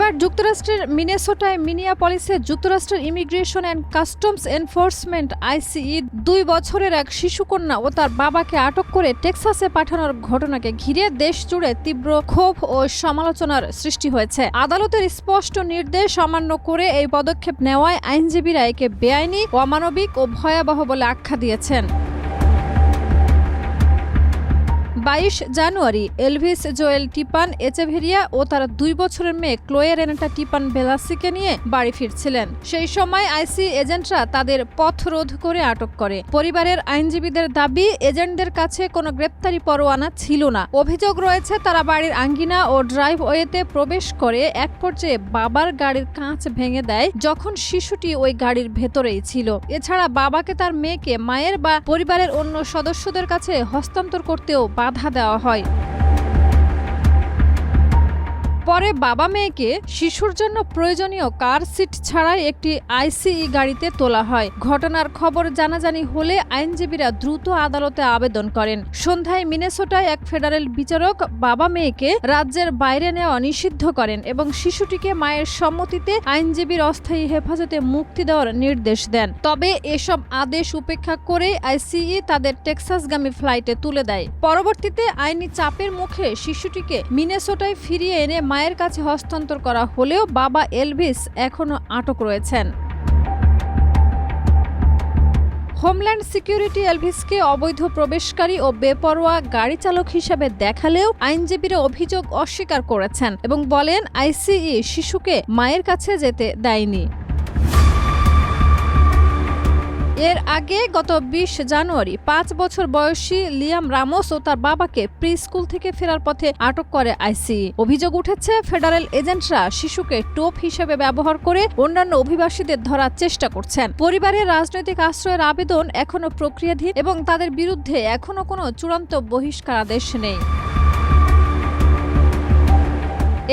এবার যুক্তরাষ্ট্রের মিনেসোটায় মিনিয়াপলিসে যুক্তরাষ্ট্রের ইমিগ্রেশন অ্যান্ড কাস্টমস এনফোর্সমেন্ট আইসিই 2 বছরের এক শিশুকন্যা ও তার বাবাকে আটক করে টেক্সাসে পাঠানোর ঘটনাকে ঘিরে দেশ জুড়ে তীব্র ক্ষোভ ও সমালোচনার সৃষ্টি হয়েছে। আদালতের স্পষ্ট নির্দেশ অমান্য করে এই পদক্ষেপ নেওয়ায় আইনজীবীরা একে বেআইনি, অমানবিক ও ভয়াবহ বলে আখ্যা দিয়েছেন। 22 জানুয়ারি এলভিস জোয়েল টিপান এচেভেরিয়া ও তার 2 বছরের মেয়ে ক্লোয়ে রেনাটা টিপান বেলাসিকে নিয়ে বাড়ি ফিরছিলেন। সেই সময় আইসি এজেন্টরা তাদের পথ রোধ করে আটক করে। পরিবারের আইনজীবীদের দাবি, এজেন্টদের কাছে কোনো গ্রেপ্তারি পরোয়ানা ছিল না। অভিযোগ রয়েছে তারা বাড়ির আঙ্গিনা ও ড্রাইভওয়েতে প্রবেশ করে এক পর্যায়ে বাবার গাড়ির কাঁচ ভেঙে দেয় যখন শিশুটি ওই গাড়ির ভেতরেই ছিল। এছাড়া বাবাকে তার মেয়েকে মায়ের বা পরিবারের অন্য সদস্যদের কাছে হস্তান্তর করতেও বাধা দেওয়া হয়। পরে বাবা মেয়েকে শিশুর জন্য প্রয়োজনীয় কার সিট ছাড়াই একটি আইসিই গাড়িতে তোলা হয়। ঘটনার খবর জানাজানি হলে আইনজীবীরা দ্রুত আদালতে আবেদন করেন। সন্ধ্যায় মিনেসোটায় এক ফেডারেল বিচারক বাবা মেয়েকে রাজ্যের বাইরে নেওয়া নিষিদ্ধ করেন এবং শিশুটিকে মায়ের সম্মতিতে আইনজীবীর অস্থায়ী হেফাজতে মুক্তি দেওয়ার নির্দেশ দেন। তবে এসব আদেশ উপেক্ষা করে আইসিই তাদের টেক্সাসগামী ফ্লাইটে তুলে দেয়। পরবর্তীতে আইনি চাপের মুখে শিশুটিকে মিনেসোটায় ফিরিয়ে এনে মায়ের কাছে হস্তান্তর করা হলেও বাবা এলভিস এখনো আটক রয়েছেন। হোমল্যান্ড সিকিউরিটি এলভিসকে অবৈধ প্রবেশকারী ও বেপরোয়া গাড়ি চালক হিসেবে দেখালেও আইনজীবীরা অভিযোগ অস্বীকার করেছেন এবং বলেন আইসিই শিশুকে মায়ের কাছে যেতে দেয়নি। এর আগে গত 20 জানুয়ারি 5 বছর বয়সী লিয়াম রামোস ও তার বাবাকে প্রি স্কুল থেকে ফেরার পথে আটক করে আইসিই। অভিযোগ উঠেছে ফেডারেল এজেন্টরা শিশুকে টোপ হিসেবে ব্যবহার করে অন্যান্য অভিবাসীদের ধরার চেষ্টা করছেন। পরিবারের রাজনৈতিক আশ্রয়ের আবেদন এখনো প্রক্রিয়াধীন এবং তাদের বিরুদ্ধে এখনো কোনো চূড়ান্ত বহিষ্কারাদেশ নেই।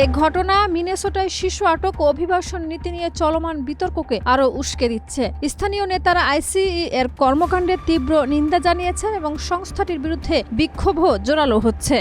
এ ঘটনা মিনেসোটায় শিশু আটক ও অভিবাসন নীতি নিয়ে চলমান বিতর্ককে আরও উস্কে দিচ্ছে। স্থানীয় নেতারা আইসিই এর কর্মকাণ্ডের তীব্র নিন্দা জানিয়েছেন এবং সংস্থাটির বিরুদ্ধে বিক্ষোভও জোরালো হচ্ছে।